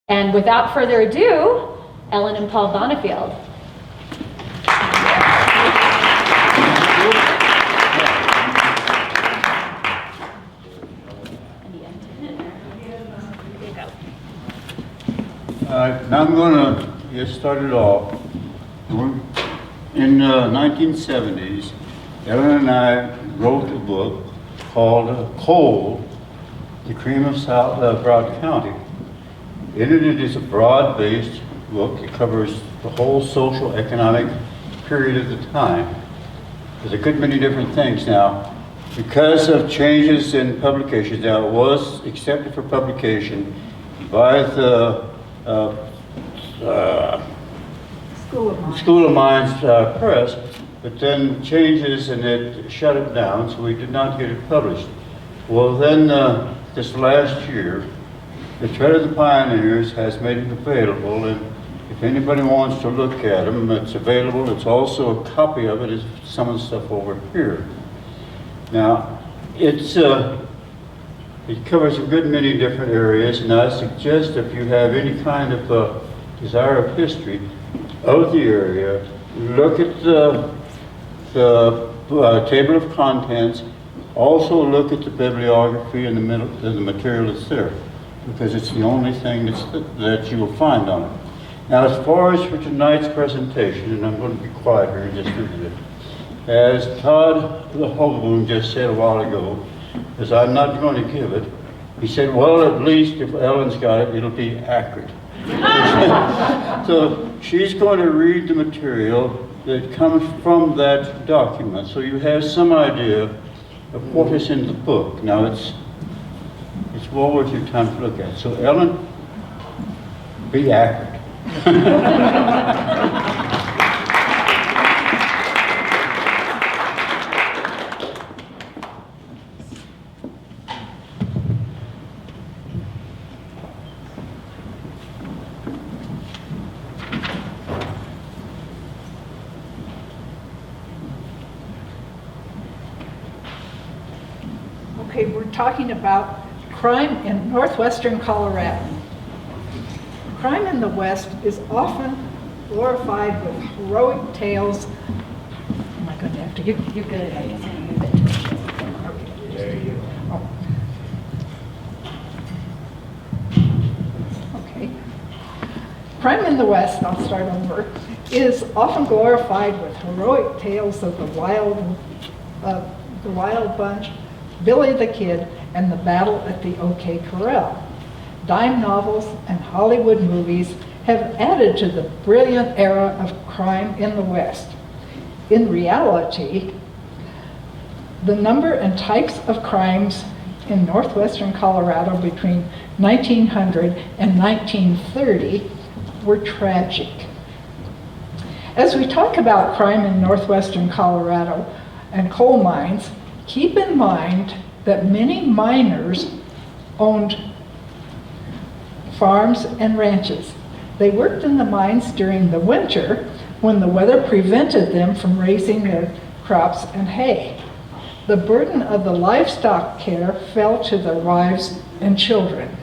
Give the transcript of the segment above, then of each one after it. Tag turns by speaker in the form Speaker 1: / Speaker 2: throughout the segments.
Speaker 1: And without further ado, Ellen and Paul Bonnifield.
Speaker 2: Now I'm going to get started off. In the 1970s, Ellen and I wrote a book called Coal, the Cream of Broward County. In it is a broad-based book. It covers the whole social economic period of the time. There's a good many different things now. Because of changes in publications, now it was accepted for publication by the School of Mines Press, but then changes and it shut it down, so we did not get it published. Well, then this last year, the Tread of the Pioneers has made it available, and if anybody wants to look at them, it's available. It's also a copy of it is some of the stuff over here. Now, it covers a good many different areas, and I suggest if you have any kind of desire of history of the area, look at the table of contents. Also look at the bibliography and the material that's there, because it's the only thing that you will find on it. Now, as far as for tonight's presentation, and I'm going to be quiet here just a minute, as Todd Hoboon just said a while ago, as I'm not going to give it, he said, well, at least if Ellen's got it, it'll be accurate. So she's going to read the material that comes from that document, so you have some idea of what is in the book. Now, it's well worth your time to look at. So, Ellen, be accurate.
Speaker 3: Okay, we're talking about crime in northwestern Colorado. Crime in the West is often glorified with heroic tales. Am I going to have to give you good? I guess I'm going to move it. There you go. Okay. Crime in the West, I'll start over, is often glorified with heroic tales of the Wild Bunch, Billy the Kid, and the battle at the OK Corral. Dime novels and Hollywood movies have added to the brilliant era of crime in the West. In reality, the number and types of crimes in northwestern Colorado between 1900 and 1930 were tragic. As we talk about crime in northwestern Colorado and coal mines, keep in mind that many miners owned farms and ranches. They worked in the mines during the winter when the weather prevented them from raising their crops and hay. The burden of the livestock care fell to their wives and children.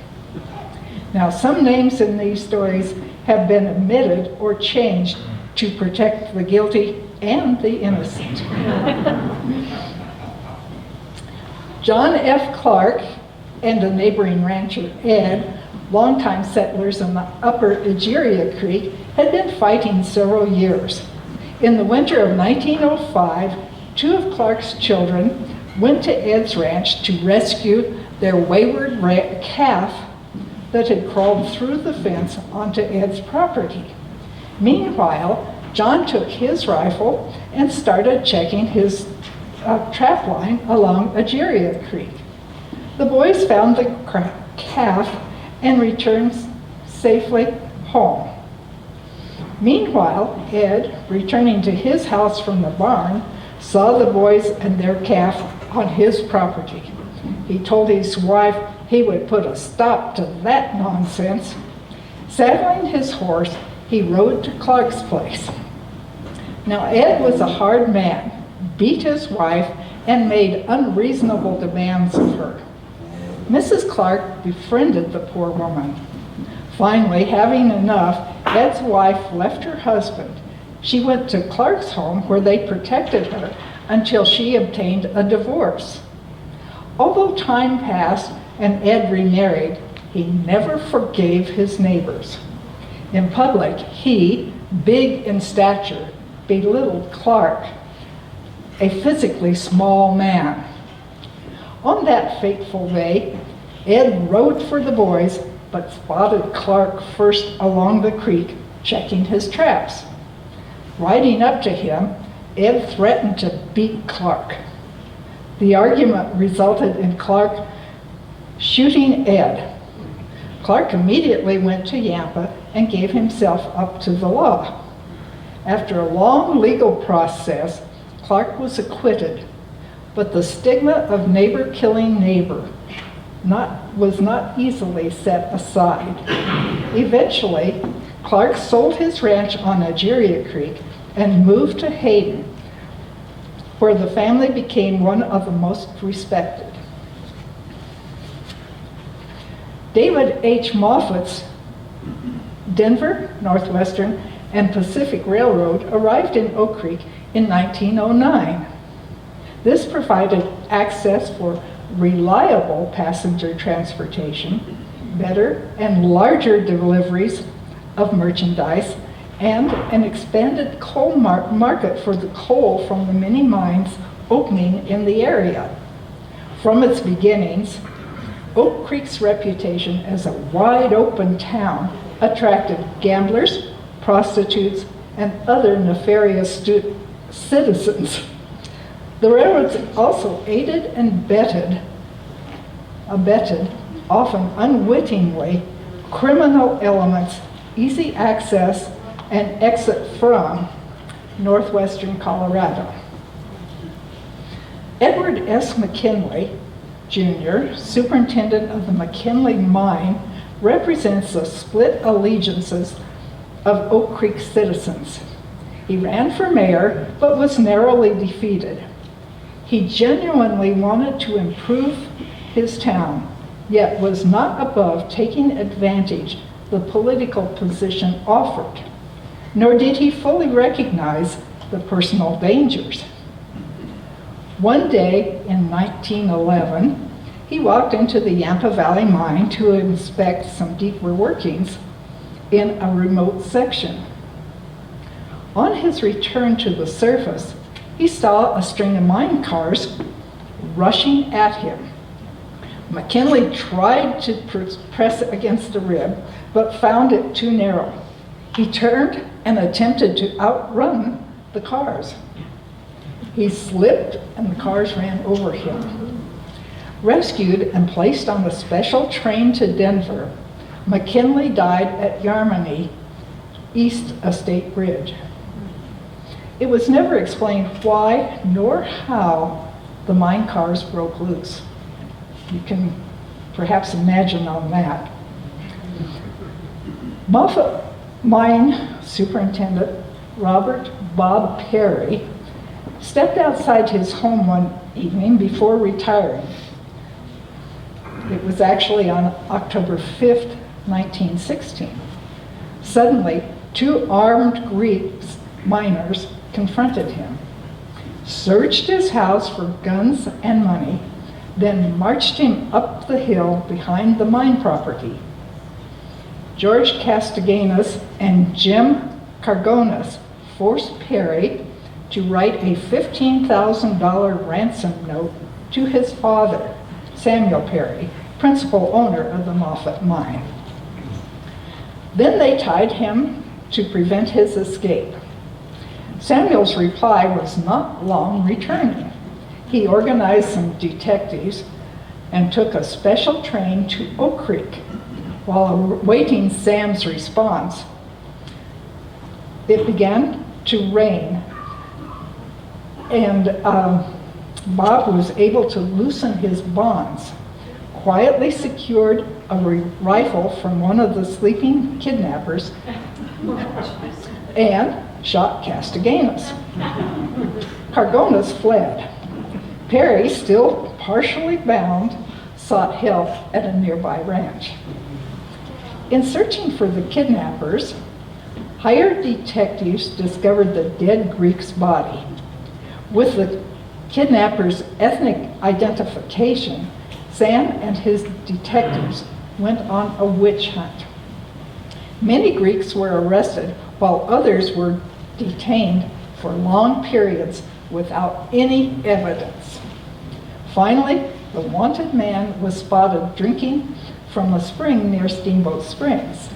Speaker 3: Now, some names in these stories have been omitted or changed to protect the guilty and the innocent. John F. Clark and a neighboring rancher, Ed, longtime settlers in the upper Egeria Creek, had been fighting several years. In the winter of 1905, two of Clark's children went to Ed's ranch to rescue their wayward calf that had crawled through the fence onto Ed's property. Meanwhile, John took his rifle and started checking his trap line along Egeria Creek. The boys found the calf and returned safely home. Meanwhile, Ed, returning to his house from the barn, saw the boys and their calf on his property. He told his wife he would put a stop to that nonsense. Saddling his horse, he rode to Clark's place. Now, Ed was a hard man, beat his wife, and made unreasonable demands of her. Mrs. Clark befriended the poor woman. Finally, having enough, Ed's wife left her husband. She went to Clark's home where they protected her until she obtained a divorce. Although time passed and Ed remarried, he never forgave his neighbors. In public, he, big in stature, belittled Clark, a physically small man. On that fateful day, Ed rode for the boys, but spotted Clark first along the creek, checking his traps. Riding up to him, Ed threatened to beat Clark. The argument resulted in Clark shooting Ed. Clark immediately went to Yampa and gave himself up to the law. After a long legal process, Clark was acquitted, but the stigma of neighbor killing neighbor was not easily set aside. Eventually, Clark sold his ranch on Egeria Creek and moved to Hayden, where the family became one of the most respected. David H. Moffat's Denver, Northwestern, and Pacific Railroad arrived in Oak Creek in 1909. This provided access for reliable passenger transportation, better and larger deliveries of merchandise, and an expanded coal market for the coal from the many mines opening in the area. From its beginnings, Oak Creek's reputation as a wide-open town attracted gamblers, prostitutes, and other nefarious citizens. The railroads also aided and abetted, often unwittingly, criminal elements, easy access and exit from northwestern Colorado. Edward S. McKinley, Jr., superintendent of the McKinley Mine, represents the split allegiances of Oak Creek citizens. He ran for mayor, but was narrowly defeated. He genuinely wanted to improve his town, yet was not above taking advantage the political position offered, nor did he fully recognize the personal dangers. One day in 1911, he walked into the Yampa Valley mine to inspect some deeper workings in a remote section. On his return to the surface, he saw a string of mine cars rushing at him. McKinley tried to press against the rib, but found it too narrow. He turned and attempted to outrun the cars. He slipped and the cars ran over him. Rescued and placed on a special train to Denver, McKinley died at Yarmany, east of State Bridge. It was never explained why nor how the mine cars broke loose. You can perhaps imagine on that. Moffat Mine Superintendent Robert Bob Perry stepped outside his home one evening before retiring. It was actually on October 5th, 1916. Suddenly, two armed Greek miners confronted him, searched his house for guns and money, then marched him up the hill behind the mine property. George Castiganas and Jim Cargonas forced Perry to write a $15,000 ransom note to his father, Samuel Perry, principal owner of the Moffat Mine. Then they tied him to prevent his escape. Samuel's reply was not long returning. He organized some detectives and took a special train to Oak Creek. While awaiting Sam's response, it began to rain, and Bob was able to loosen his bonds, quietly secured a rifle from one of the sleeping kidnappers, and shot Castiganas. Cargonas fled. Perry, still partially bound, sought help at a nearby ranch. In searching for the kidnappers, hired detectives discovered the dead Greek's body. With the kidnapper's ethnic identification, Sam and his detectives went on a witch hunt. Many Greeks were arrested while others were detained for long periods without any evidence. Finally, the wanted man was spotted drinking from a spring near Steamboat Springs.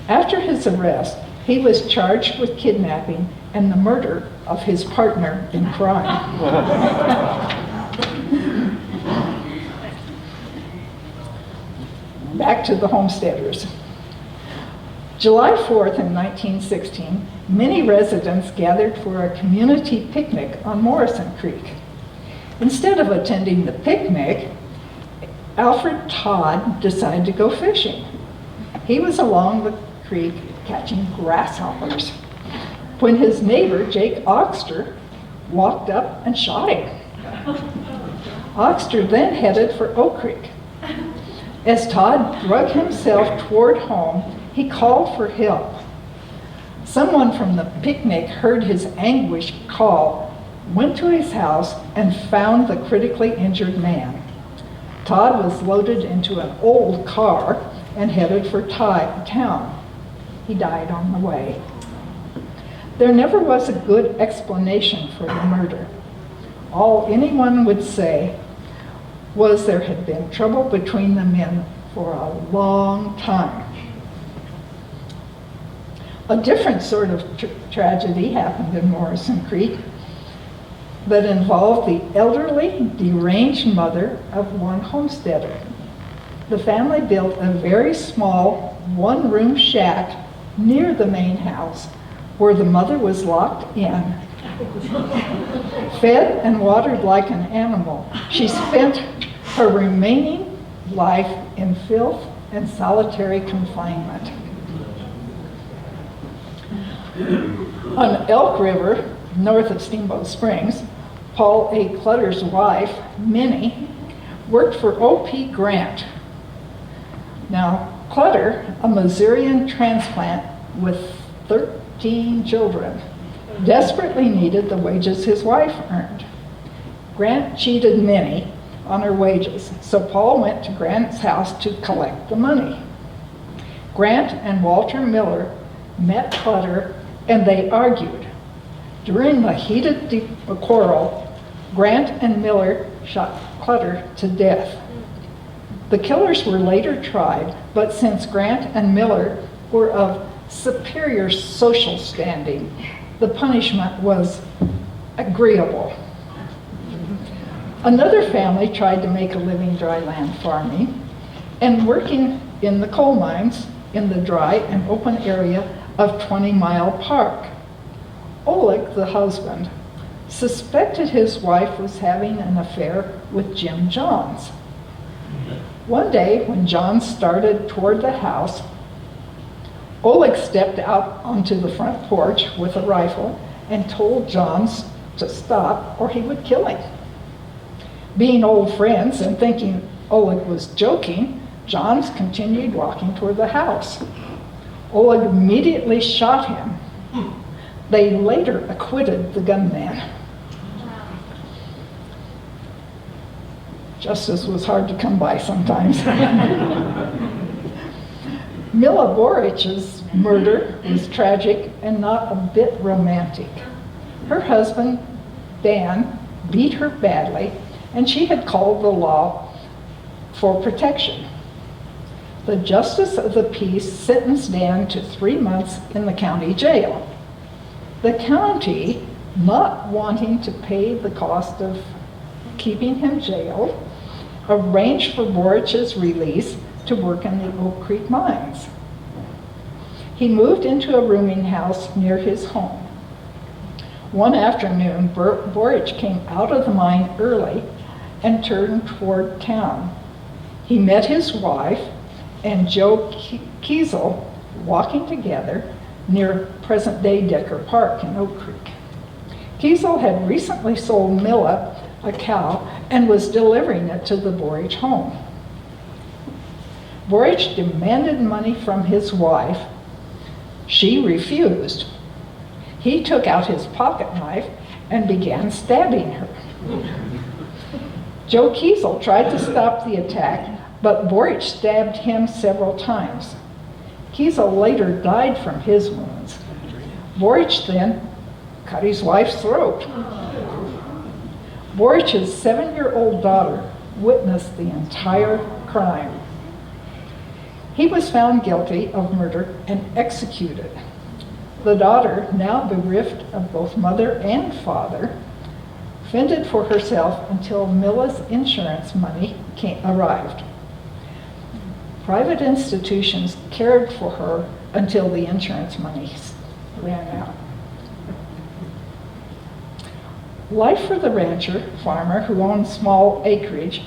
Speaker 3: After his arrest, he was charged with kidnapping and the murder of his partner in crime. Back to the homesteaders. July 4th in 1916, many residents gathered for a community picnic on Morrison Creek. Instead of attending the picnic, Alfred Todd decided to go fishing. He was along the creek catching grasshoppers when his neighbor, Jake Oxter, walked up and shot him. Oxter then headed for Oak Creek. As Todd drug himself toward home, he called for help. Someone from the picnic heard his anguished call, went to his house, and found the critically injured man. Todd was loaded into an old car and headed for town. He died on the way. There never was a good explanation for the murder. All anyone would say was there had been trouble between the men for a long time. A different sort of tragedy happened in Morrison Creek that involved the elderly, deranged mother of one homesteader. The family built a very small one-room shack near the main house where the mother was locked in. Fed and watered like an animal, she spent her remaining life in filth and solitary confinement. On Elk River, north of Steamboat Springs, Paul A. Clutter's wife, Minnie, worked for O.P. Grant. Now, Clutter, a Missourian transplant with 13 children, desperately needed the wages his wife earned. Grant cheated Minnie on her wages, so Paul went to Grant's house to collect the money. Grant and Walter Miller met Clutter and they argued. During the heated quarrel, Grant and Miller shot Clutter to death. The killers were later tried, but since Grant and Miller were of superior social standing, the punishment was agreeable. Another family tried to make a living dry land farming and working in the coal mines in the dry and open area of 20 Mile Park. Oleg, the husband, suspected his wife was having an affair with Jim Johns. One day, when Johns started toward the house, Oleg stepped out onto the front porch with a rifle and told Johns to stop or he would kill him. Being old friends and thinking Oleg was joking, Johns continued walking toward the house. Oleg immediately shot him. They later acquitted the gunman. Justice was hard to come by sometimes. Mila Borich's murder was tragic and not a bit romantic. Her husband, Dan, beat her badly, and she had called the law for protection. The justice of the peace sentenced Dan to 3 months in the county jail. The county, not wanting to pay the cost of keeping him jailed, arranged for Borich's release to work in the Oak Creek mines. He moved into a rooming house near his home. One afternoon, Borich came out of the mine early and turned toward town. He met his wife and Joe Kiesel walking together near present-day Decker Park in Oak Creek. Kiesel had recently sold Mila a cow and was delivering it to the Borich home. Borich demanded money from his wife. She refused. He took out his pocket knife and began stabbing her. Joe Kiesel tried to stop the attack, but Borich stabbed him several times. Kiesel later died from his wounds. Borich then cut his wife's throat. Borich's 7-year-old daughter witnessed the entire crime. He was found guilty of murder and executed. The daughter, now bereft of both mother and father, fended for herself until Milla's insurance money arrived. Private institutions cared for her until the insurance money ran out. Life for the rancher, farmer who owned small acreage,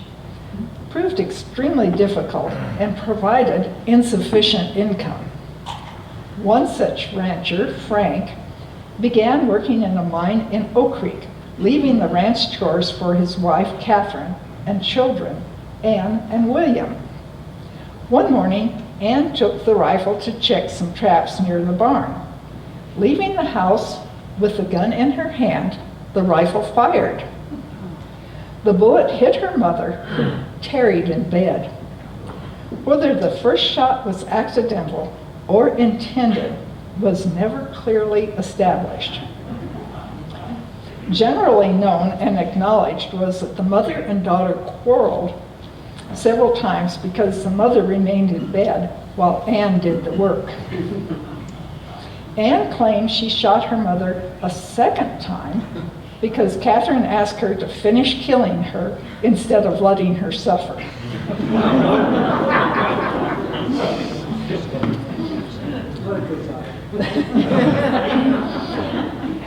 Speaker 3: proved extremely difficult and provided insufficient income. One such rancher, Frank, began working in a mine in Oak Creek, leaving the ranch chores for his wife, Catherine, and children, Ann and William. One morning, Ann took the rifle to check some traps near the barn. Leaving the house with the gun in her hand, the rifle fired. The bullet hit her mother, who tarried in bed. Whether the first shot was accidental or intended was never clearly established. Generally known and acknowledged was that the mother and daughter quarreled several times because the mother remained in bed while Ann did the work. Ann claimed she shot her mother a second time because Catherine asked her to finish killing her instead of letting her suffer.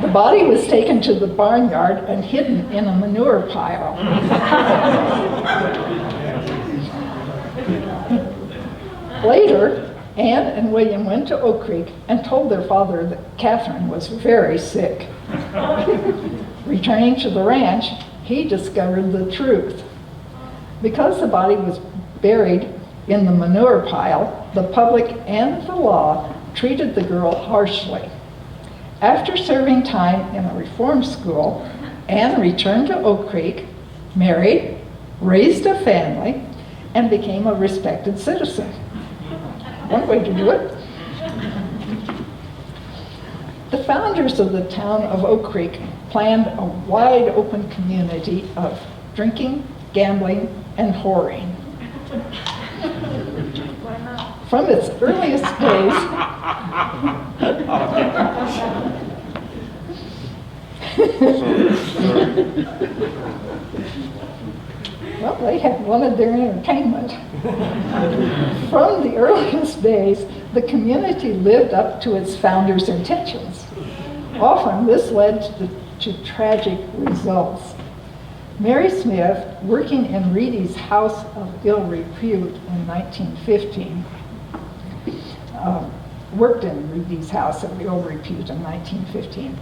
Speaker 3: The body was taken to the barnyard and hidden in a manure pile. Later, Ann and William went to Oak Creek and told their father that Catherine was very sick. Returning to the ranch, he discovered the truth. Because the body was buried in the manure pile, the public and the law treated the girl harshly. After serving time in a reform school, Ann returned to Oak Creek, married, raised a family, and became a respected citizen. One way to do it. The founders of the town of Oak Creek planned a wide open community of drinking, gambling, and whoring. From its earliest days, well, they had wanted their entertainment. From the earliest days, the community lived up to its founders' intentions. Often, this led to tragic results. Mary Smith, working in Reedy's house of ill repute in 1915, worked in Reedy's house of ill repute in 1915.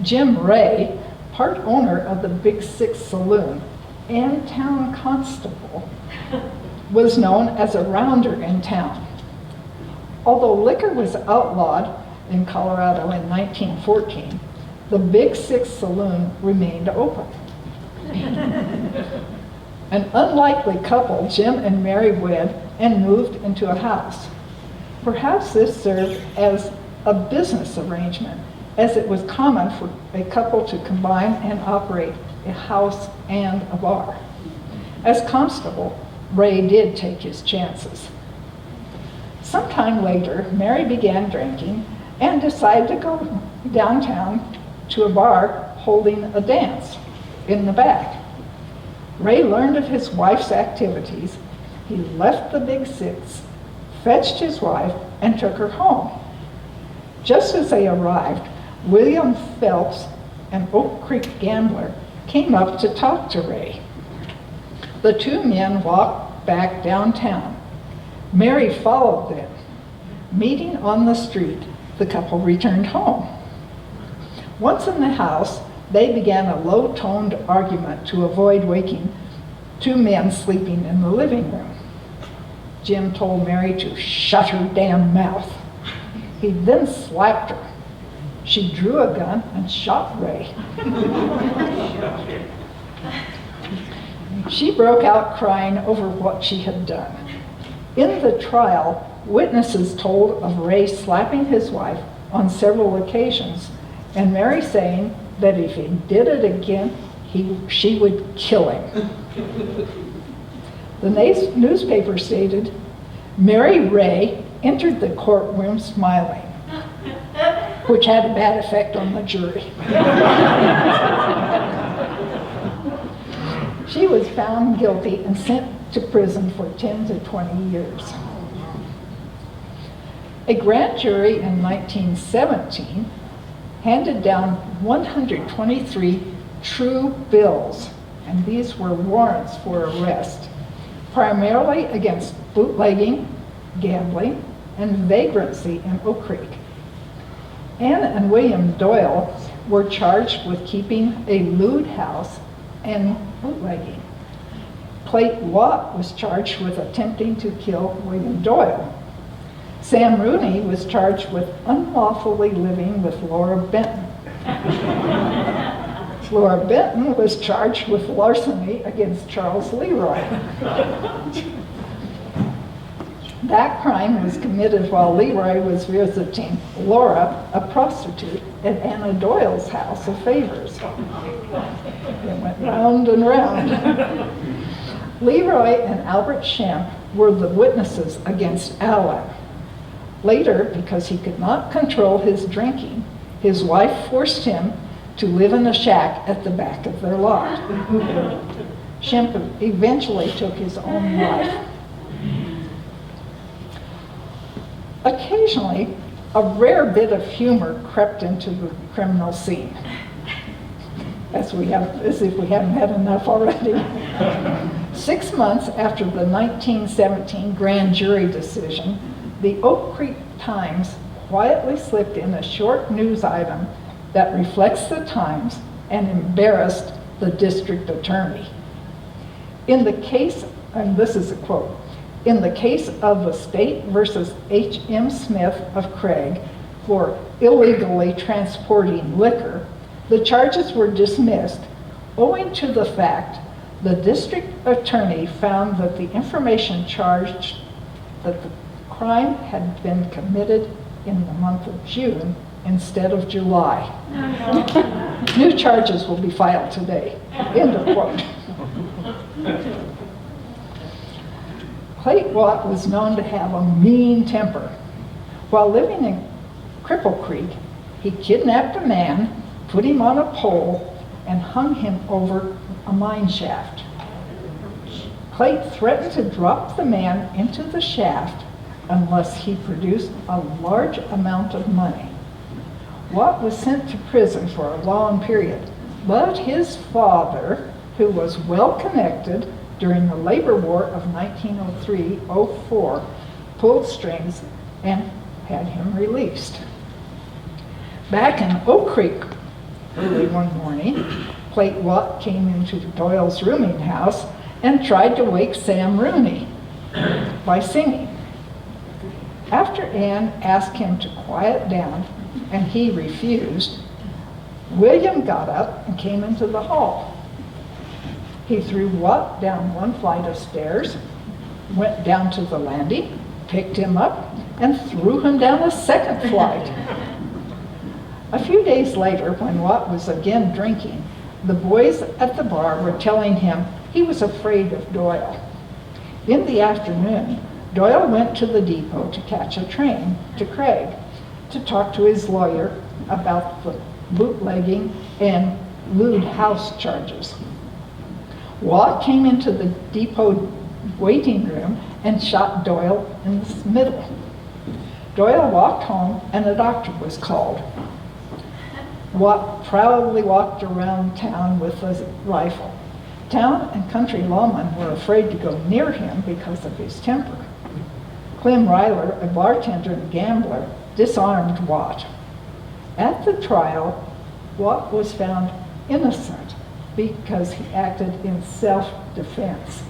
Speaker 3: Jim Ray, part owner of the Big Six Saloon and town constable, was known as a rounder in town. Although liquor was outlawed in Colorado in 1914, the Big Six Saloon remained open. An unlikely couple, Jim and Mary, wed and moved into a house. Perhaps this served as a business arrangement, as it was common for a couple to combine and operate a house and a bar. As constable, Ray did take his chances. Sometime later, Mary began drinking and decided to go downtown to a bar holding a dance in the back. Ray learned of his wife's activities. He left the Big Six, fetched his wife, and took her home. Just as they arrived, William Phelps, an Oak Creek gambler, came up to talk to Ray. The two men walked back downtown. Mary followed them. Meeting on the street, the couple returned home. Once in the house, they began a low-toned argument to avoid waking two men sleeping in the living room. Jim told Mary to shut her damn mouth. He then slapped her. She drew a gun and shot Ray. She broke out crying over what she had done. In the trial, witnesses told of Ray slapping his wife on several occasions, and Mary saying that if he did it again, she would kill him. The newspaper stated, Mary Ray entered the courtroom smiling, which had a bad effect on the jury. She was found guilty and sent to prison for 10 to 20 years. A grand jury in 1917 handed down 123 true bills, and these were warrants for arrest, primarily against bootlegging, gambling, and vagrancy in Oak Creek. Anne and William Doyle were charged with keeping a lewd house and bootlegging. Clayt Watt was charged with attempting to kill William Doyle. Sam Rooney was charged with unlawfully living with Laura Benton. Laura Benton was charged with larceny against Charles Leroy. That crime was committed while Leroy was visiting Laura, a prostitute, at Anna Doyle's house of favors. It went round and round. Leroy and Albert Schempp were the witnesses against Allen. Later, because he could not control his drinking, his wife forced him to live in a shack at the back of their lot. Schempp eventually took his own life. Occasionally, a rare bit of humor crept into the criminal scene, as if we haven't had enough already. 6 months after the 1917 grand jury decision, the Oak Creek Times quietly slipped in a short news item that reflects the times and embarrassed the district attorney. In the case, and this is a quote, in the case of the state versus H.M. Smith of Craig for illegally transporting liquor, the charges were dismissed owing to the fact the district attorney found that the information charged that the crime had been committed in the month of June instead of July. New charges will be filed today. End of quote. Clayt Watt was known to have a mean temper. While living in Cripple Creek, he kidnapped a man, put him on a pole, and hung him over a mine shaft. Clayt threatened to drop the man into the shaft unless he produced a large amount of money. Watt was sent to prison for a long period, but his father, who was well connected during the labor war of 1903-04, pulled strings and had him released. Back in Oak Creek early one morning, Clayt Watt came into Doyle's rooming house and tried to wake Sam Rooney by singing. After Anne asked him to quiet down and he refused, William got up and came into the hall. He threw Watt down one flight of stairs, went down to the landing, picked him up, and threw him down a second flight. A few days later, when Watt was again drinking, the boys at the bar were telling him he was afraid of Doyle. In the afternoon, Doyle went to the depot to catch a train to Craig to talk to his lawyer about the bootlegging and lewd house charges. Watt came into the depot waiting room and shot Doyle in the middle. Doyle walked home and a doctor was called. Watt proudly walked around town with a rifle. Town and country lawmen were afraid to go near him because of his temper. Clem Ryler, a bartender and gambler, disarmed Watt. At the trial, Watt was found innocent because he acted in self-defense.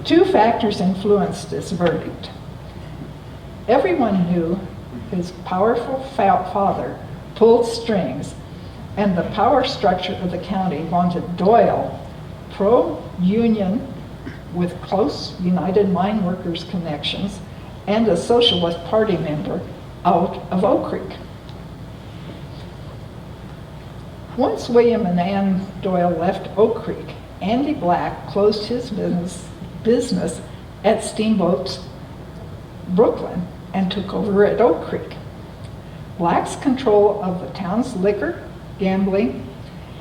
Speaker 3: Two factors influenced his verdict. Everyone knew his powerful father pulled strings, and the power structure of the county wanted Doyle, pro-union with close United Mine Workers connections and a Socialist Party member, out of Oak Creek. Once William and Ann Doyle left Oak Creek, Andy Black closed his business at Steamboat's Brooklyn and took over at Oak Creek. Black's control of the town's liquor, gambling,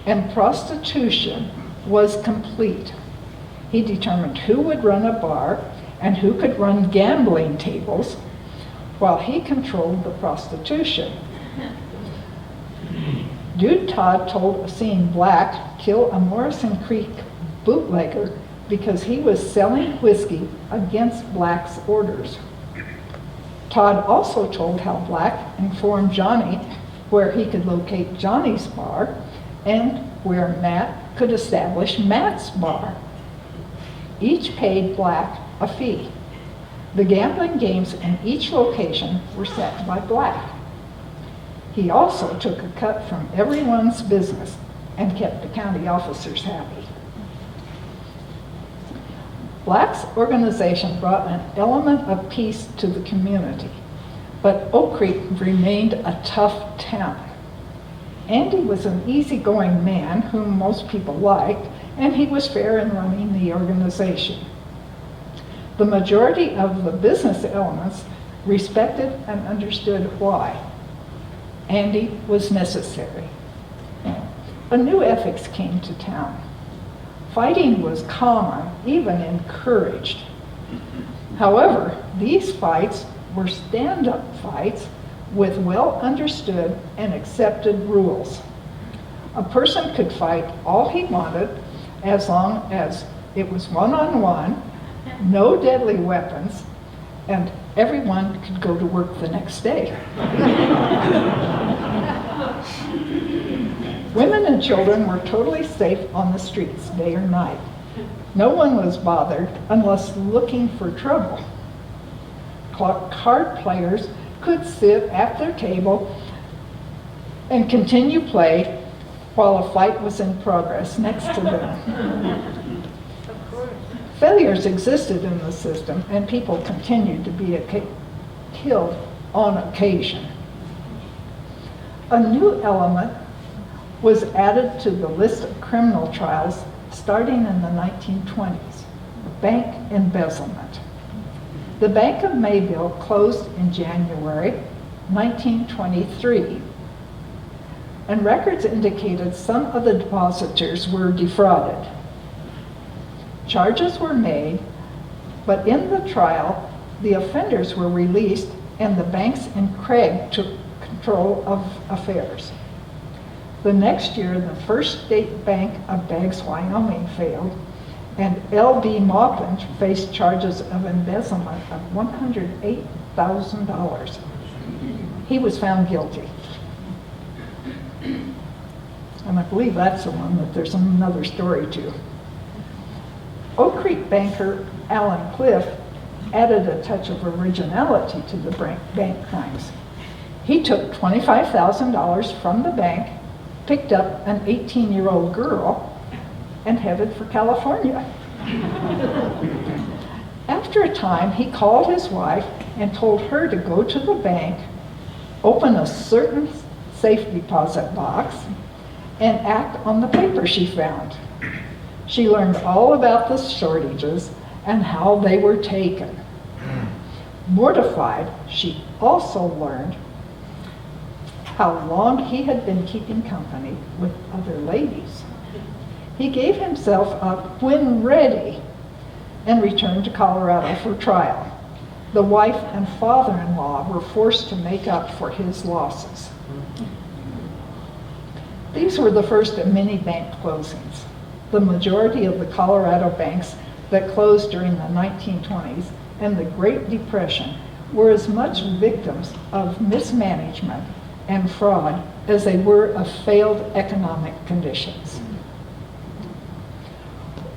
Speaker 3: and prostitution was complete. He determined who would run a bar and who could run gambling tables, while he controlled the prostitution. Dude Todd told of seeing Black kill a Morrison Creek bootlegger because he was selling whiskey against Black's orders. Todd also told how Black informed Johnny where he could locate Johnny's bar and where Matt could establish Matt's bar. Each paid Black a fee. The gambling games in each location were set by Black. He also took a cut from everyone's business and kept the county officers happy. Black's organization brought an element of peace to the community, but Oak Creek remained a tough town. Andy was an easygoing man whom most people liked, and he was fair in running the organization. The majority of the business elements respected and understood why Andy was necessary. A new ethics came to town. Fighting was common, even encouraged. However, these fights were stand-up fights with well understood and accepted rules. A person could fight all he wanted as long as it was one-on-one, no deadly weapons, and everyone could go to work the next day. Women and children were totally safe on the streets, day or night. No one was bothered unless looking for trouble. Card players could sit at their table and continue play while a fight was in progress next to them. Failures existed in the system, and people continued to be killed on occasion. A new element was added to the list of criminal trials starting in the 1920s, bank embezzlement. The Bank of Mayville closed in January 1923, and records indicated some of the depositors were defrauded. Charges were made, but in the trial, the offenders were released and the banks in Craig took control of affairs. The next year, the First State Bank of Baggs, Wyoming failed, and L.B. Maupin faced charges of embezzlement of $108,000. He was found guilty. And I believe that's the one that there's another story to. Oak Creek banker Alan Cliff added a touch of originality to the bank crimes. He took $25,000 from the bank, picked up an 18-year-old girl, and headed for California. After a time, he called his wife and told her to go to the bank, open a certain safe deposit box, and act on the paper she found. She learned all about the shortages and how they were taken. Mortified, she also learned how long he had been keeping company with other ladies. He gave himself up when ready and returned to Colorado for trial. The wife and father-in-law were forced to make up for his losses. These were the first of many bank closings. The majority of the Colorado banks that closed during the 1920s and the Great Depression were as much victims of mismanagement and fraud as they were of failed economic conditions.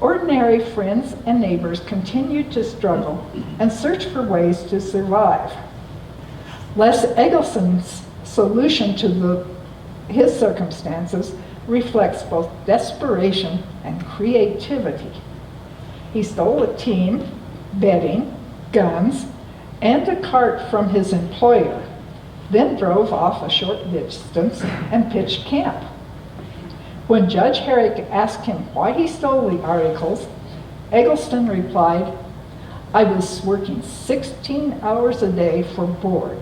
Speaker 3: Ordinary friends and neighbors continued to struggle and search for ways to survive. Les Eggleston's solution to his circumstances reflects both desperation and creativity. He stole a team, bedding, guns, and a cart from his employer, then drove off a short distance and pitched camp. When Judge Herrick asked him why he stole the articles, Eggleston replied, "I was working 16 hours a day for board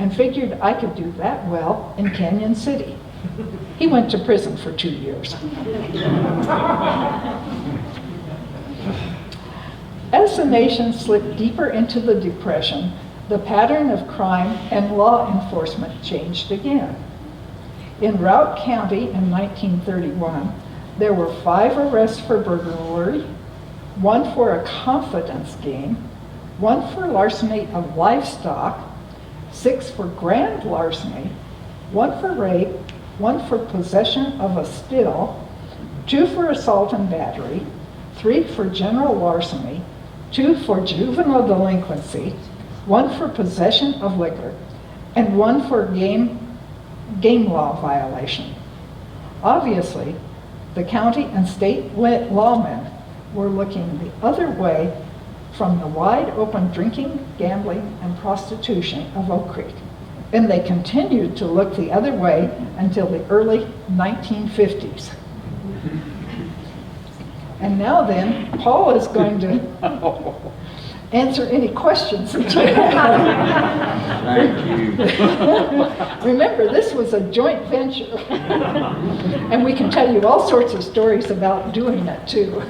Speaker 3: and figured I could do that well in Canyon City." He went to prison for 2 years. As the nation slipped deeper into the Depression, the pattern of crime and law enforcement changed again. In Routt County in 1931, there were 5 arrests for burglary, 1 for a confidence game, 1 for larceny of livestock, 6 for grand larceny, 1 for rape, 1 for possession of a still, 2 for assault and battery, 3 for general larceny, 2 for juvenile delinquency, 1 for possession of liquor, and 1 for game law violation. Obviously, the county and state lawmen were looking the other way from the wide open drinking, gambling, and prostitution of Oak Creek. And they continued to look the other way until the early 1950s. And now then, Paul is going to answer any questions that you have.
Speaker 2: Thank you.
Speaker 3: Remember, this was a joint venture. And we can tell you all sorts of stories about doing it too.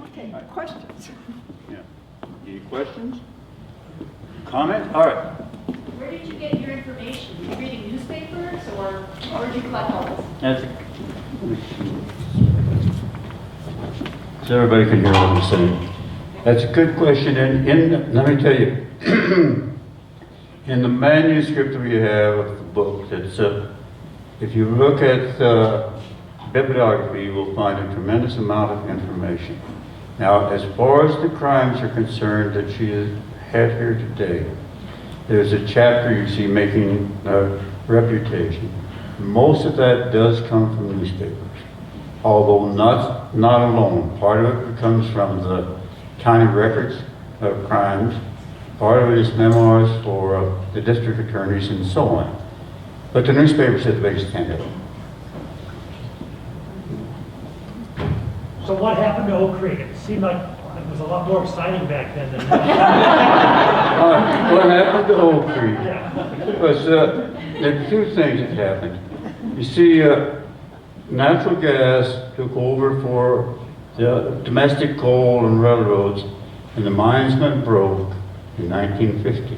Speaker 3: Okay, questions?
Speaker 2: Yeah. Any questions? Comment? All right.
Speaker 1: Where did you get your information? Were you reading newspapers or where did you collect all this?
Speaker 2: That's so everybody can hear what I'm saying. That's a good question, and let me tell you, in the manuscript we have of the book, it's if you look at bibliography, you will find a tremendous amount of information. Now, as far as the crimes are concerned that she has had here today, there's a chapter you see making reputation. Most of that does come from newspapers, although not alone. Part of it comes from the county records of crimes. Part of it is memoirs for the district attorneys and so on. But the newspapers are the biggest hand of it.
Speaker 4: So what happened to Oak Creek? It seemed like it was a lot more exciting back then than now.
Speaker 2: What happened to Oak Creek?
Speaker 4: Yeah.
Speaker 2: Was there are 2 things that happened. You see, natural gas took over for the domestic coal and railroads, and the mines went broke in 1950.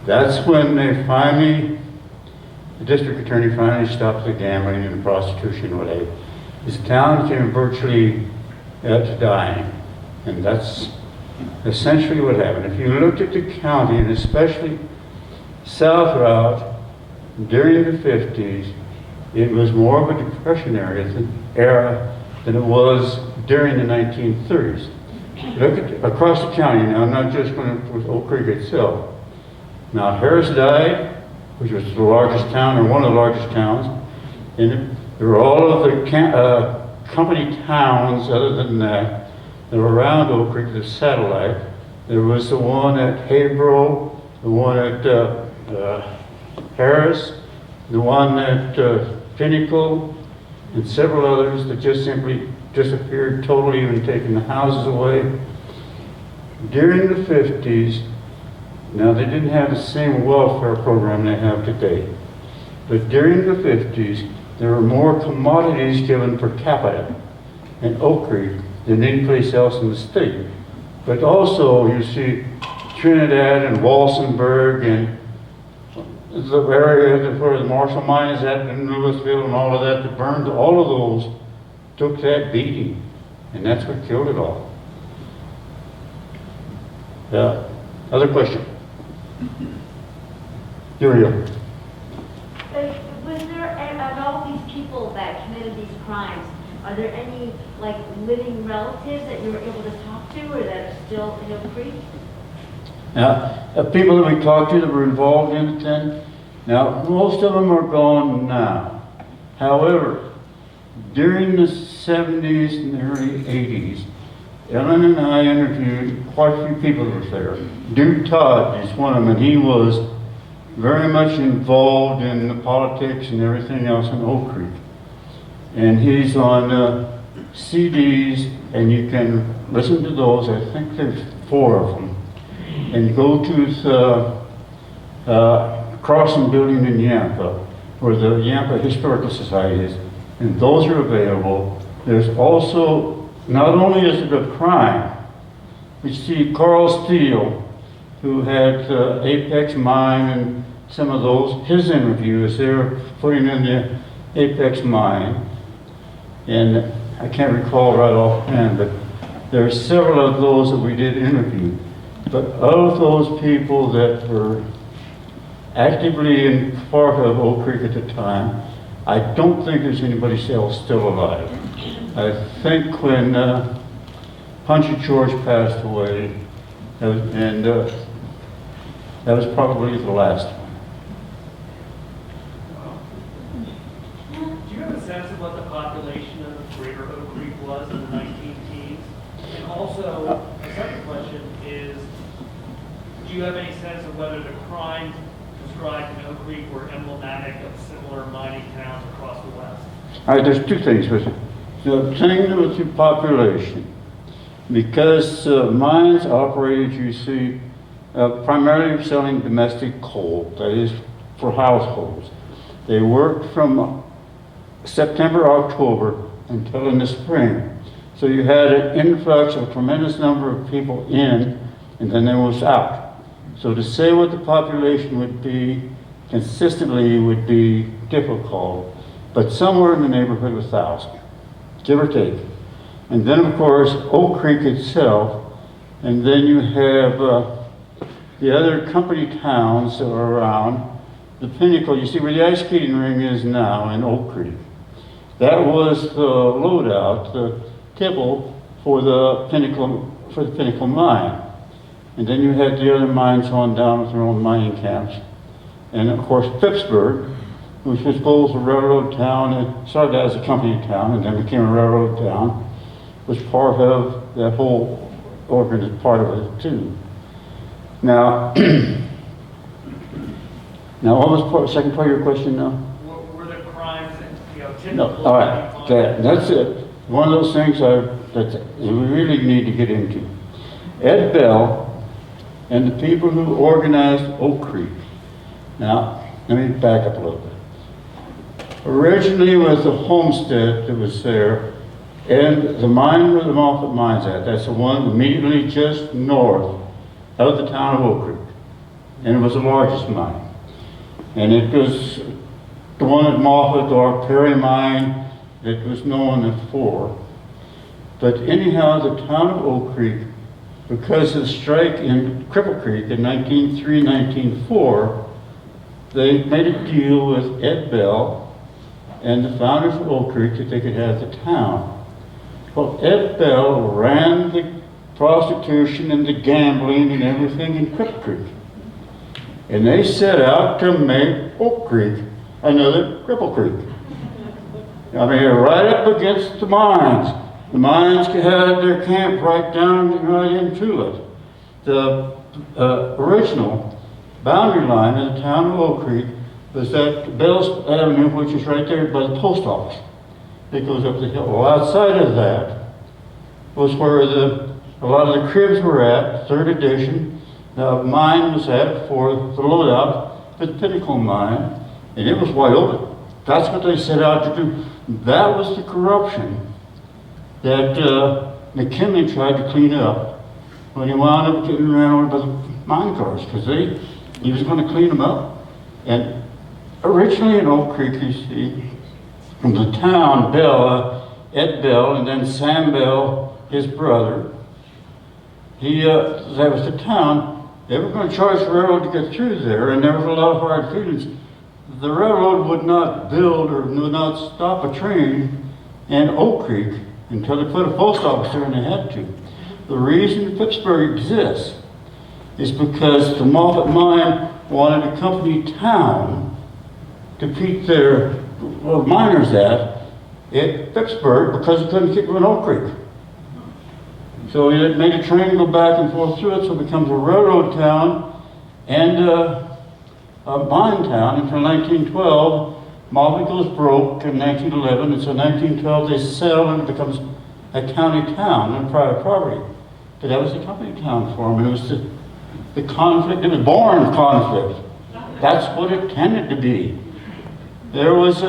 Speaker 2: That's when the district attorney finally stopped the gambling and the prostitution, whatever. This town came virtually to dying, and that's essentially what happened. If you looked at the county, and especially South Route, during the 50s, it was more of a depression era than it was during the 1930s. Look at across the county now, not just with Oak Creek itself. Now, Harris died, which was the largest town, or one of the largest towns, and there were all of the company towns other than that were around Oak Creek, the satellite. There was the one at Haybro, the one at Harris, the one at Pinnacle, and several others that just simply disappeared totally, even taking the houses away. During the 50s, now they didn't have the same welfare program they have today, but during the 50s, there were more commodities given per capita in Oak Creek than any place else in the state. But also, you see Trinidad and Walsenburg and the area where the Marshall Mine is at in Louisville and all of that, that burned, all of those took that beating, and that's what killed it all. Other question? Julia.
Speaker 5: Was there, of all these people that committed these crimes, are there any, like, living relatives that you were able to talk to or that are still in Oak Creek?
Speaker 2: Now, people that we talked to that were involved in it then, now, most of them are gone now. However, during the 70s and the early 80s, Ellen and I interviewed quite a few people that were there. Duke Todd is one of them, and he was very much involved in the politics and everything else in Oak Creek. And he's on CDs, and you can listen to those. I think there's 4 of them. And go to the Crossing Building in Yampa, where the Yampa Historical Society is, and those are available. There's also, not only is it a crime, we see Carl Steele, who had Apex Mine and some of those, his interview is there putting in the Apex Mine. And I can't recall right offhand, but there are several of those that we did interview. But of those people that were actively in part of Oak Creek at the time, I don't think there's anybody else still alive. I think when Punchy George passed away, and that was probably the last one.
Speaker 6: Do you have a sense of what the population of Greater Oak Creek was in the 19-teens? And also, a second question is, do you have any sense of whether the crimes described in Oak Creek were emblematic of similar mining towns across the West?
Speaker 2: All right, there's 2 things with it. The thing with the population, because mines operated, you see, primarily selling domestic coal, that is for households. They worked from September, October until in the spring. So you had an influx of a tremendous number of people in, and then there was out. So to say what the population would be consistently would be difficult, but somewhere in the neighborhood of 1,000, give or take. And then of course, Oak Creek itself, and then you have the other company towns that are around. The Pinnacle, you see where the ice skating ring is now in Oak Creek. That was the loadout, the tipple for the Pinnacle mine. And then you had the other mines on down with their own mining camps. And of course, Phippsburg, which was both a railroad town, and started as a company town and then became a railroad town, was part of that whole organ, part of it too. Now, what was the second part of your question now?
Speaker 6: Were the crimes, typical?
Speaker 2: No, all right, that's it. One of those things that we really need to get into. Ed Bell and the people who organized Oak Creek. Now, let me back up a little bit. Originally was the homestead that was there, and the mine where the Moffett Mine's at, that's the one immediately just north of the town of Oak Creek. And it was the largest mine. And it was the one at Moffett or Perry Mine that was known for. But anyhow, the town of Oak Creek, because of the strike in Cripple Creek in 1903, 1904, they made a deal with Ed Bell and the founders of Oak Creek that they could have the town. Well, Ed Bell ran the prostitution and the gambling and everything in Cripple Creek. And they set out to make Oak Creek another Cripple Creek. I mean, right up against the mines. The mines had their camp right down right into it. The original boundary line of the town of Oak Creek was at Bell's Avenue, which is right there by the post office. It goes up the hill. Well, outside of that was where a lot of the cribs were at, 3rd edition. The mine was at for the loadout for the Pinnacle mine, and it was wide open. That's what they set out to do. That was the corruption that McKinley tried to clean up when he wound up getting ran over by the mine cars, because he was going to clean them up. And originally in Oak Creek, you see, from the town, Bell, Ed Bell, and then Sam Bell, his brother, that was the town. they were going to charge the railroad to get through there, and there was a lot of hard feelings. The railroad would not build or would not stop a train in Oak Creek until they put a post office there, and they had to. The reason Pittsburgh exists is because the Moffett Mine wanted a company town to keep their miners at Pittsburgh because they couldn't keep them in Oak Creek. So it made a train go back and forth through it, so it becomes a railroad town and a mine town until 1912. Moffett goes broke in 1911, and so 1912 they sell and it becomes a county town and private property. But that was the company town for them. It was the conflict, it was born conflict. That's what it tended to be. There was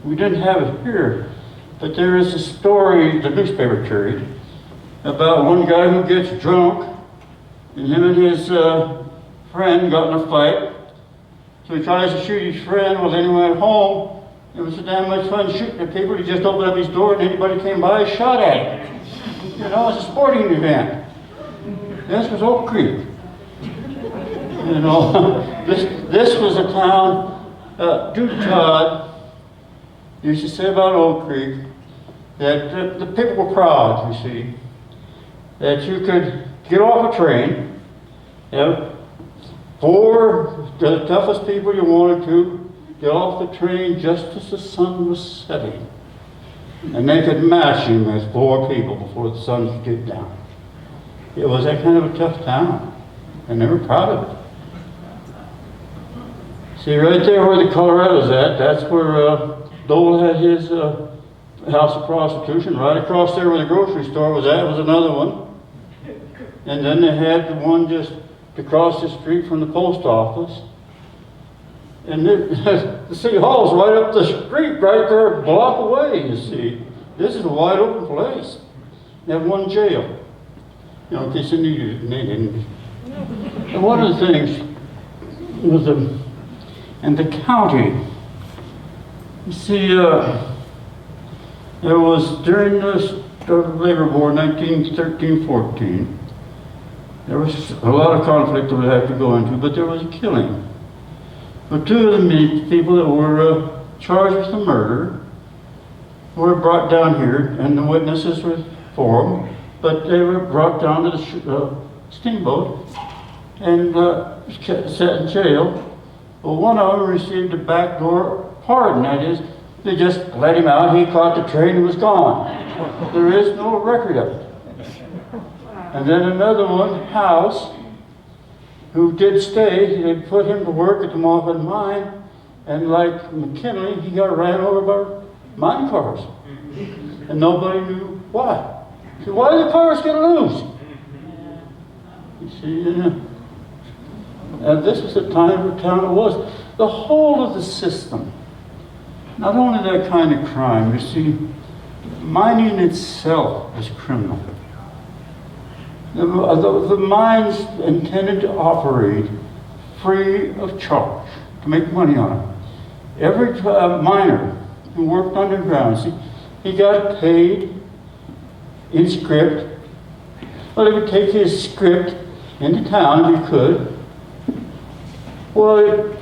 Speaker 2: we didn't have it here, but there is a story the newspaper carried about one guy who gets drunk, and him and his friend got in a fight. So he tries to shoot his friend. Well, then he went home. It was so damn much fun shooting at people. He just opened up his door, and anybody came by, he shot at him. You know, it's a sporting event. This was Oak Creek. You know, this was a town. Duke Todd used to say about Oak Creek that the people were proud, you see, that you could get off a train, you know, for the toughest people you wanted to, get off the train just as the sun was setting. And they could match him as 4 people before the sun could get down. It was that kind of a tough town, and they were proud of it. See, right there where the Colorado's at, that's where Dole had his house of prostitution. Right across there where the grocery store was at was another one. And then they had the one just across the street from the post office. And the city hall's right up the street, right there, a block away, you see. This is a wide open place. They had one jail. You know, in case they needed it, and they didn't. And one of the things was in the county, you see, there was during the labor war, 1913-14, there was a lot of conflict that we had to go into, but there was a killing. But 2 of the people that were charged with the murder were brought down here, and the witnesses were for them, but they were brought down to the Steamboat and set in jail. Well, one of them received a backdoor pardon. That is, they just let him out, he caught the train and was gone. There is no record of it. And then another one, House, who did stay, they put him to work at the Moffett Mine, and like McKinley, he got ran over by mine cars. And nobody knew why. So why did the cars get loose? You see, and this was the time of town it was. The whole of the system, not only that kind of crime, you see, mining itself is criminal. The mines intended to operate free of charge, to make money on it. Every miner who worked underground, see, he got paid in script. Well, he would take his script into town if he could. Well,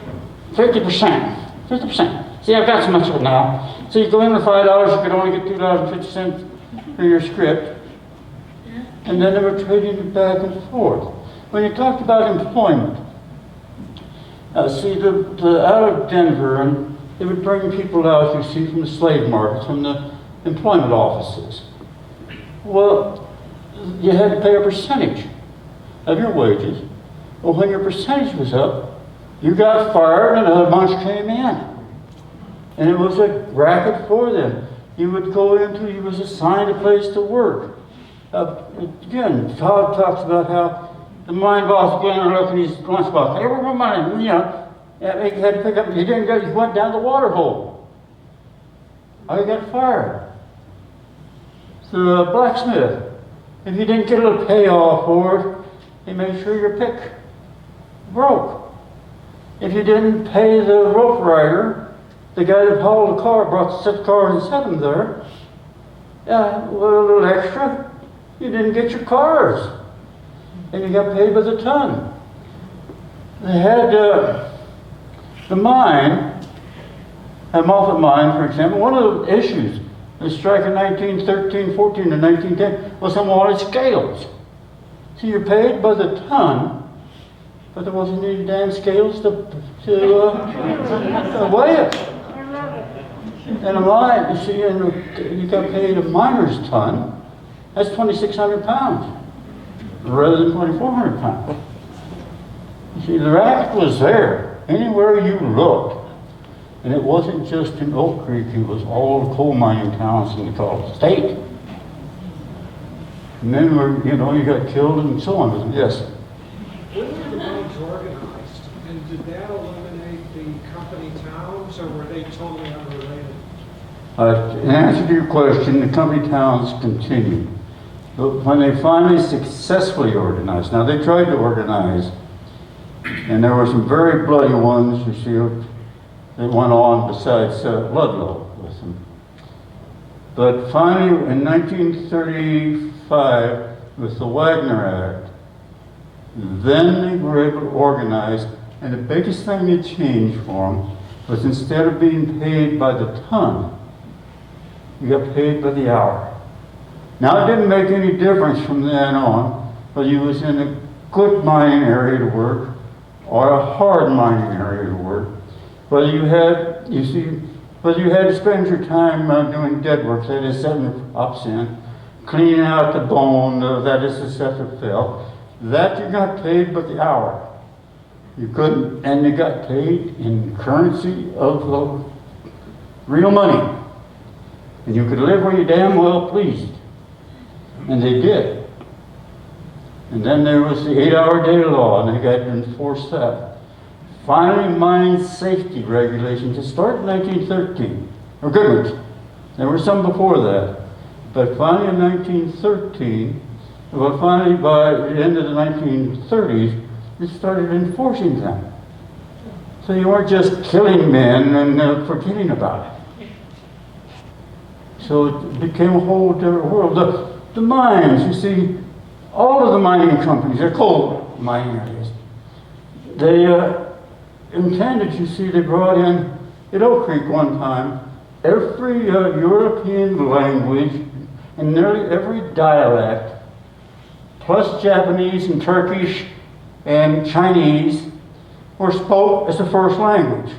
Speaker 2: 50%. See, I've got so much of it now. So you go in with $5, you could only get $2.50 for your script. And then they were trading it back and forth. When you talked about employment, see, out of Denver, and they would bring people out, you see, from the slave markets, from the employment offices. Well, you had to pay a percentage of your wages. Well, when your percentage was up, you got fired and another bunch came in. And it was a racket for them. You would go into, you was assigned a place to work. Again, Todd talks about how the mine boss would go in and look at his lunchbox. Hey, where's my money? You know, he had to pick up, he didn't go, he went down the water hole. Oh, he got fired. So blacksmith, if you didn't get a little payoff for it, he made sure your pick broke. If you didn't pay the rope rider, the guy that hauled the car, brought the cars and set them there, a little extra, you didn't get your cars. And you got paid by the ton. they had the mine, at Moffett Mine, for example, one of the issues, the strike in 1913, 14, and 1910 was some water scales. So you're paid by the ton, but there wasn't any damn scales to weigh it. And a mine, you see, and you got paid a miner's ton, that's 2,600 pounds, rather than 2,400 pounds. You see, the raft was there, anywhere you looked. And it wasn't just in Oak Creek, it was all the coal mining towns in the state. And then, you got killed and so on. Yes?
Speaker 7: When were the mines organized? And did that eliminate the company towns, or were they totally unrelated?
Speaker 2: In answer to your question, the company towns continued. But when they finally successfully organized, now they tried to organize, and there were some very bloody ones, you see, that went on besides Ludlow with them. But finally, in 1935, with the Wagner Act, then they were able to organize, and the biggest thing that changed for them was instead of being paid by the ton, you got paid by the hour. Now, it didn't make any difference from then on, whether you was in a good mining area to work or a hard mining area to work. Whether you had to spend your time doing dead work, that is setting the ups in, cleaning out the bone, that is to set the fill, that you got paid by the hour. You couldn't, and you got paid in currency of real money. And you could live where you damn well pleased. And they did. And then there was the 8-hour day law, and they got to enforce that. Finally, mine safety regulations, it started in 1913, or good ones. There were some before that. But finally in 1913, well, finally by the end of the 1930s, they started enforcing them. So you weren't just killing men and forgetting about it. So it became a whole different world. The mines, you see, all of the mining companies, they're coal mining areas. They intended, you see, they brought in, at Oak Creek one time, every European language and nearly every dialect, plus Japanese and Turkish and Chinese, were spoke as the first language.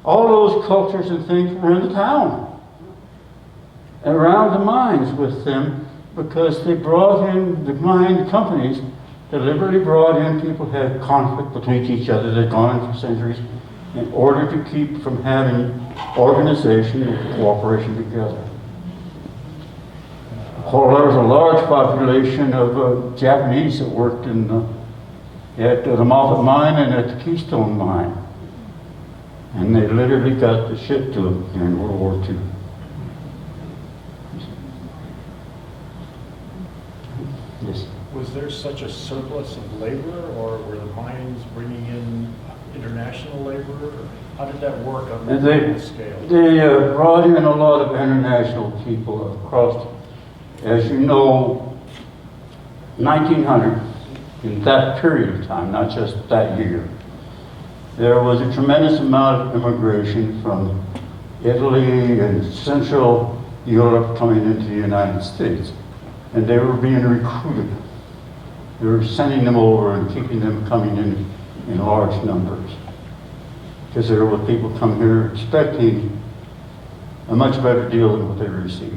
Speaker 2: All those cultures and things were in the town, around the mines with them, because they brought in, the mine companies deliberately brought in people who had conflict between each other that had gone on for centuries in order to keep from having organization and cooperation together. There was a large population of Japanese that worked at the Moffett Mine and at the Keystone Mine. And they literally got the shit to them during World War II. Yes.
Speaker 8: Was there such a surplus of labor, or were the mines bringing in international labor? How did that work on a global scale?
Speaker 2: They brought in a lot of international people across, as you know, 1900, in that period of time, not just that year. There was a tremendous amount of immigration from Italy and Central Europe coming into the United States. And they were being recruited. They were sending them over and keeping them coming in large numbers. Because there were people come here expecting a much better deal than what they received.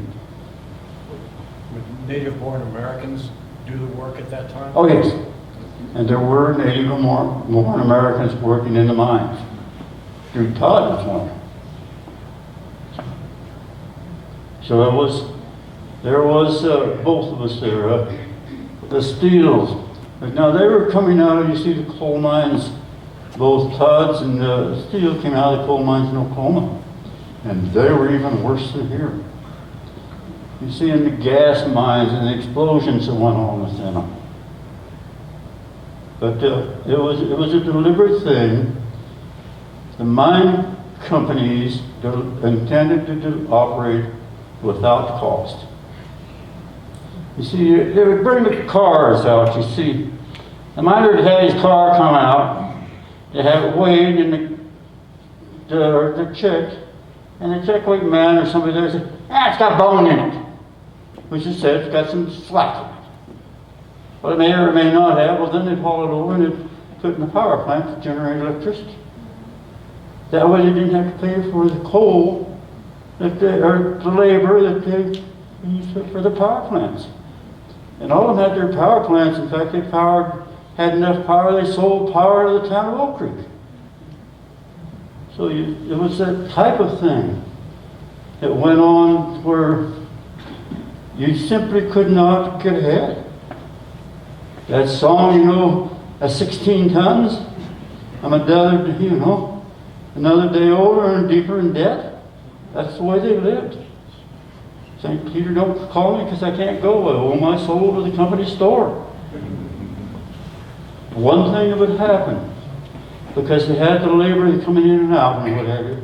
Speaker 8: Would native-born Americans do the work at that time?
Speaker 2: Oh yes, and there were native-born Americans working in the mines. Drew Todd was one. So there was both of us there. The Steels. Now they were coming out, you see the coal mines, both Todd's and Steel came out of the coal mines in Oklahoma. And they were even worse than here. You see in the gas mines and the explosions that went on within them. But it was a deliberate thing. The mine companies intended to operate without cost. You see, they would bring the cars out, you see. The miner would have his car come out, They have it weighed in the check, and the check weight man or somebody there said, it's got bone in it. Which it said it's got some slack in it. Well, it may or may not have. Well, then they'd haul it over and they'd put it in the power plant to generate electricity. That way they didn't have to pay for the coal or the labor that they used for the power plants. And all of them had their power plants. In fact, they had enough power, they sold power to the town of Oak Creek. So it was that type of thing that went on where you simply could not get ahead. That song, at 16 tons, I'm another day older and deeper in debt. That's the way they lived. St. Peter, don't call me because I can't go. I owe my soul to the company store. One thing that would happen, because they had the labor coming in and out and what have you,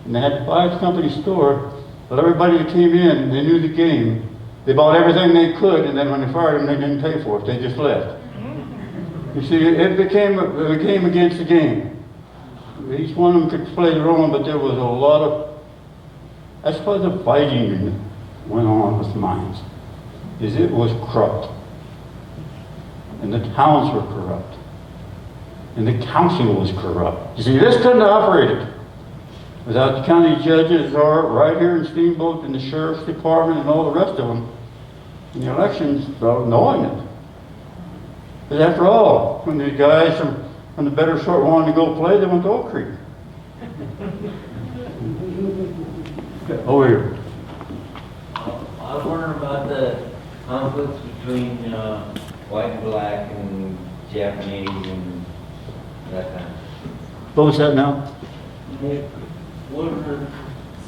Speaker 2: and they had to buy at the company store, but everybody that came in, they knew the game. They bought everything they could, and then when they fired them, they didn't pay for it. They just left. You see, it became a game against the game. Each one of them could play their own, but there was a lot of... That's why the fighting went on with mines, is it was corrupt. And the towns were corrupt. And the council was corrupt. You see, this couldn't have operated without the county judges are right here in Steamboat and the sheriff's department and all the rest of them in the elections knowing it. But after all, when the guys from the better sort wanted to go play, they went to Oak Creek. Over here.
Speaker 9: I was wondering about the conflicts between white and black and Japanese and that kind of.
Speaker 2: What was that now?
Speaker 9: Was the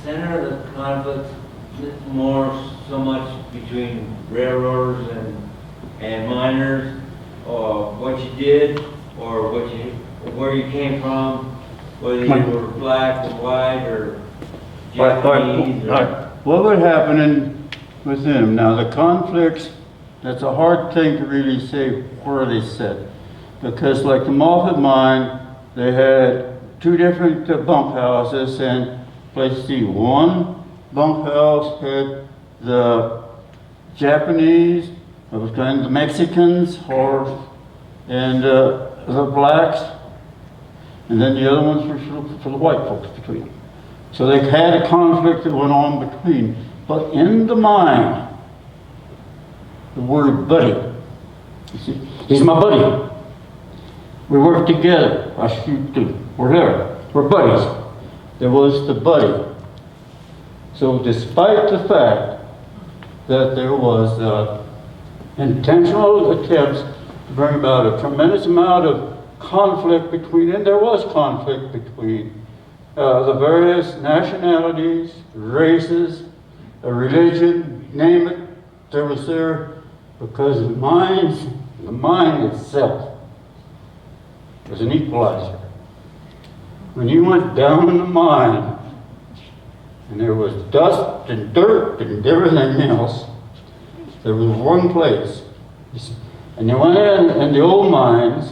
Speaker 9: center of the conflict more so much between railroaders and miners, or what you did, or where you came from, whether you were black or white or Japanese?
Speaker 2: What would happen with them? Now the conflicts, that's a hard thing to really say where they sit. Because like the Moffat mine, they had two different bunkhouses, and let's see, one bunkhouse had the Japanese, it was kind of the Mexicans, and the blacks, and then the other ones were for the white folks between them. So they had a conflict that went on between. But in the mine, the word buddy, you see, he's my buddy. We work together. I shoot too. We're here. We're buddies. There was the buddy. So despite the fact that there was intentional attempts to bring about a tremendous amount of conflict between, and there was conflict between the various nationalities, races, religion, name it, there was there, because the mine itself was an equalizer. When you went down in the mine, and there was dust and dirt and everything else, there was one place. And you went in the old mines,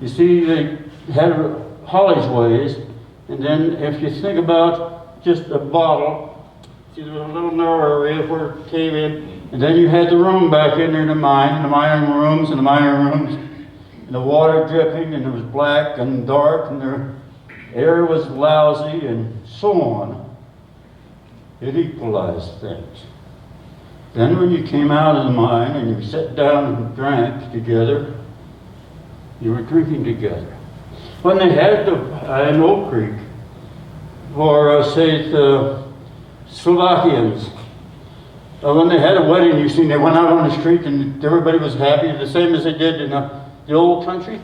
Speaker 2: you see they had hollies, and then if you think about just a bottle, see there was a little narrow area where it came in, and then you had the room back in there in the mine, and the mining rooms, and the water dripping, and it was black and dark, and the air was lousy, and so on. It equalized things. Then when you came out of the mine and you sat down and drank together, you were drinking together. When they had in Oak Creek, or say the Slovakians, when they had a wedding, you see, they went out on the street and everybody was happy, the same as they did in the old country.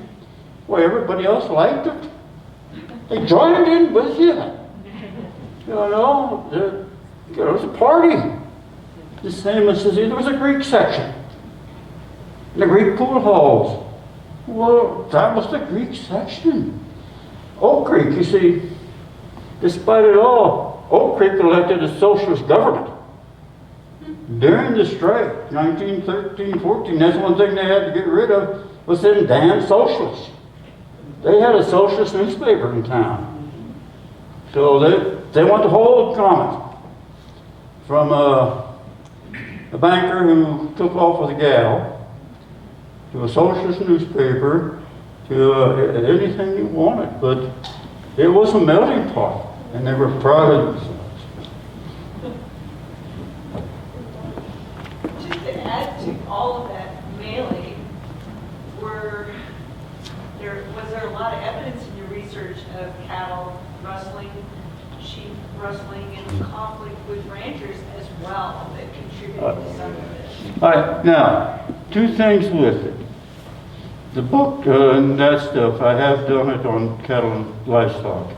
Speaker 2: Well, everybody else liked it. They joined in with you. It was a party. The same as there was a Greek section, the Greek pool halls. Well, that was the Greek section. Oak Creek, you see, despite it all, Oak Creek elected a socialist government. During the strike, 1913-14, that's one thing they had to get rid of, was them damn socialists. they had a socialist newspaper in town. So they want the whole comment from a banker who took off with a gal to a socialist newspaper to anything you wanted. But it was a melting pot, and they were proud of themselves.
Speaker 10: Just to add to all of that mailing, was there a lot of evidence in your research of cattle rustling, sheep rustling, and conflict with ranchers as well that contributed to some of this?
Speaker 2: All right, now, two things with it. The book and that stuff, I have done it on cattle and livestock.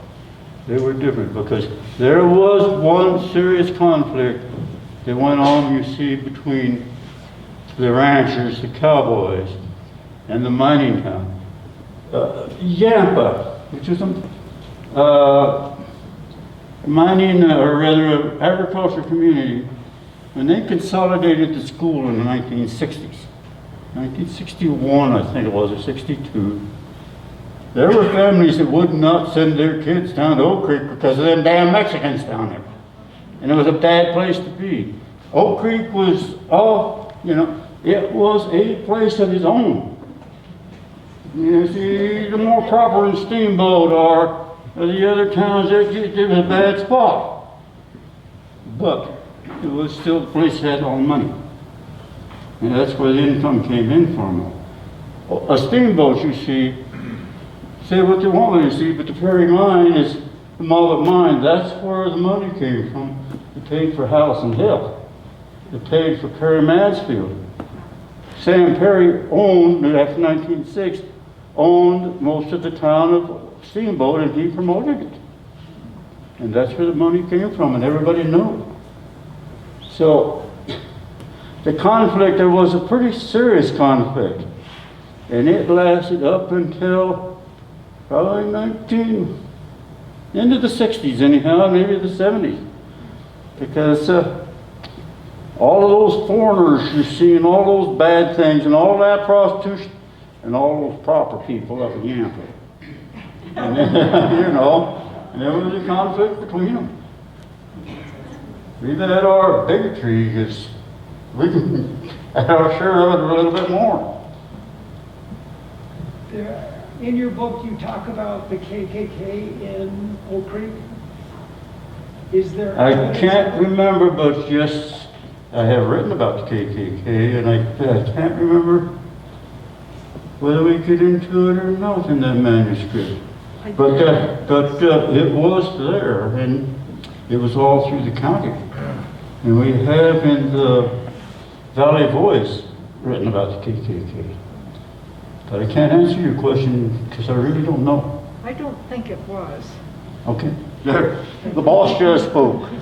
Speaker 2: They were different because there was one serious conflict that went on, you see, between the ranchers, the cowboys, and the mining town. Yampa, which is a mining, or rather agriculture community, when they consolidated the school in the 1960s, 1961 I think it was, or 62, there were families that would not send their kids down to Oak Creek because of them damn Mexicans down there. And it was a bad place to be. Oak Creek was, it was a place of its own. You see, the more proper than Steamboat or the other towns, it was a bad spot. But it was still a place that had all the money. And that's where the income came in from. A steamboat, you see, say what they want to see, but the Perry Mine is the Mullet Mine. That's where the money came from. It paid for House and Hill. It paid for Perry Mansfield. Sam Perry owned, after 1906, owned most of the town of Steamboat, and he promoted it. And that's where the money came from, and everybody knew it. So, the conflict, there was a pretty serious conflict. And it lasted up until probably into the 60s anyhow, maybe the 70s. Because all of those foreigners you see, and all those bad things, and all that prostitution, and all those proper people up in Yampa. And then, and there was a conflict between them. We've had our bigotry, because we can have our share of it a little bit more.
Speaker 7: In your book, you talk about the KKK in Oak Creek. Is there?
Speaker 2: I can't remember, but yes, I have written about the KKK, and I can't remember whether we get into it or not in that manuscript. But it was there, and it was all through the county. And we have in the Valley Voice written about the KKK. But I can't answer your question because I really don't know.
Speaker 3: I don't think it was.
Speaker 2: Okay. There, the boss just spoke.
Speaker 1: But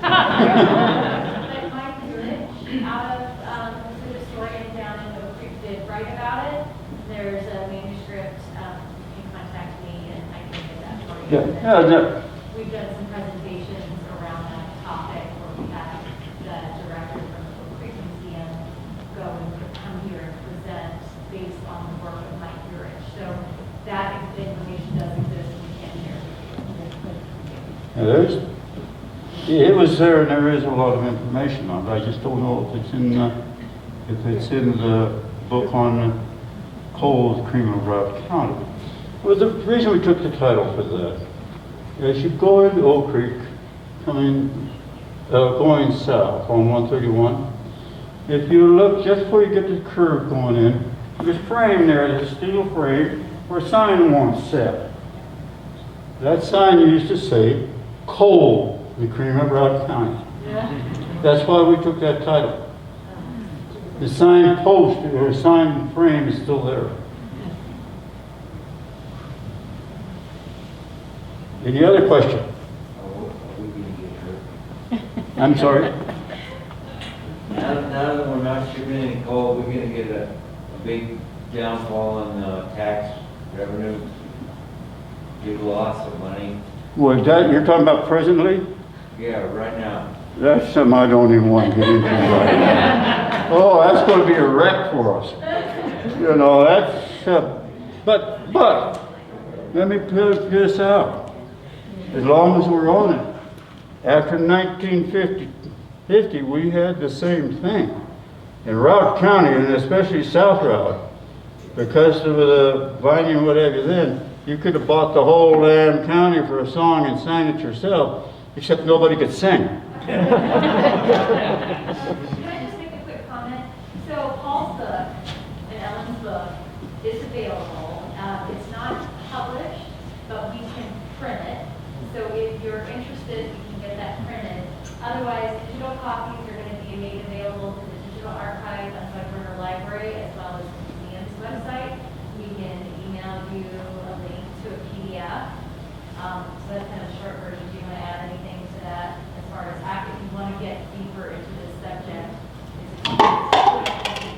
Speaker 1: Mike Rich, out of the historian down in Oak Creek, did write about it. There's a manuscript. You can contact me and I can get that for you.
Speaker 2: Yeah.
Speaker 1: We've done some presentations around that topic where we had the director from the Oak Creek Museum go and come here and present based on the work of Mike Rich. So that information does exist. We can't share it with you.
Speaker 2: It was there, and there is a lot of information on it. I just don't know if it's in the book on Cole's Cream of Rock County. Well, the reason we took the title for that is you go into Oak Creek, going south on 131. If you look just before you get to the curve going in, there's a frame there, there's a steel frame where a sign once set. That sign used to say Cole, the Cream of Rock County. That's why we took that title. The sign post or sign frame is still there. Any other question? I'm sorry?
Speaker 9: Now that we're not shipping any coal, we're gonna get a big downfall in tax revenue, big loss of money.
Speaker 2: Was that, you're talking about presently?
Speaker 9: Yeah, right now.
Speaker 2: That's something I don't even want to get into right now. Oh, that's going to be a wreck for us. That's, but let me put this out. As long as we're on it. After 1950, we had the same thing. In Routt County, and especially South Routt, because of the Viney and whatever then, you could have bought the whole damn county for a song and sang it yourself, except nobody could sing.
Speaker 1: Can I just make a quick comment? So Paul's book and Ellen's book is available. It's not published, but we can print it. So if you're interested, you can get that printed. Otherwise, digital copies are going to be made available to the Digital Archive and Sudbury Library, as well as the museum's website. We can email you a link to a PDF. So that's kind of a short version. Do you want to add anything to that as far as if you want to get deeper into this subject? It's a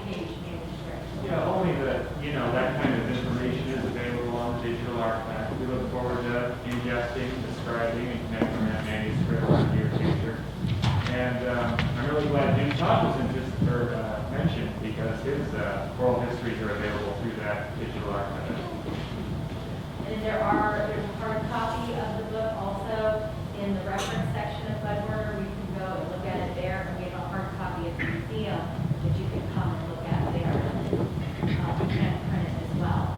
Speaker 1: page manuscript.
Speaker 11: Yeah, only that, that kind of information is available on the digital archive. We look forward to ingesting, describing, and connecting that manuscript in the near future. And I'm really glad Jim Todd was mentioned because his oral histories are available through that digital archive.